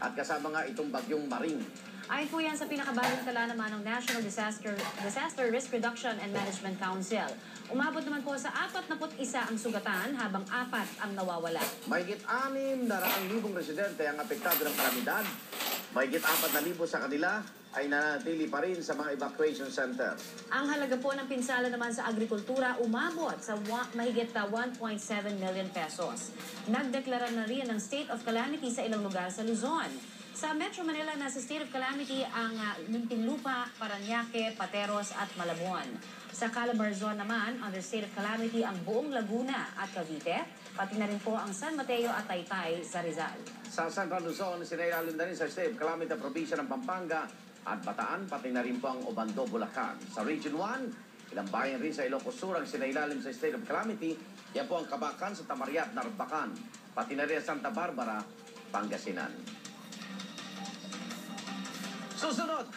at kasama nga itong bagyong Maring. Ayon po yan sa pinakabagong tala naman ng National Disaster Risk Reduction and Management Council. Umabot naman po sa 41 ang sugatan habang 4 ang nawawala. Mahigit 6,000,000 residente ang apektado ng kalamidad. Mahigit 4,000 sa kanila ay nanatili pa rin sa mga evacuation center. Ang halaga po ng pinsala naman sa agrikultura umabot sa mahigit 1.7 million pesos. Nagdeklara na rin ng state of calamity sa ilang lugar sa Luzon. Sa Metro Manila, nasa state of calamity ang Muntinlupa, Parañaque, Pateros at Malabon. Sa Calabarzon naman, under state of calamity ang buong Laguna at Cavite, pati na rin po ang San Mateo at Taytay sa Rizal. Sa Central Luzon, sinailalim na rin sa state of calamity ang probinsya ng Pampanga at Bataan, pati na rin po ang Obando, Bulacan. Sa Region 1, ilang bayan rin sa Ilocos Sur ang sinailalim sa state of calamity. Yan po ang Kabakan sa Tamariat, Narbacan, pati na rin Santa Barbara, Pangasinan. Susunod!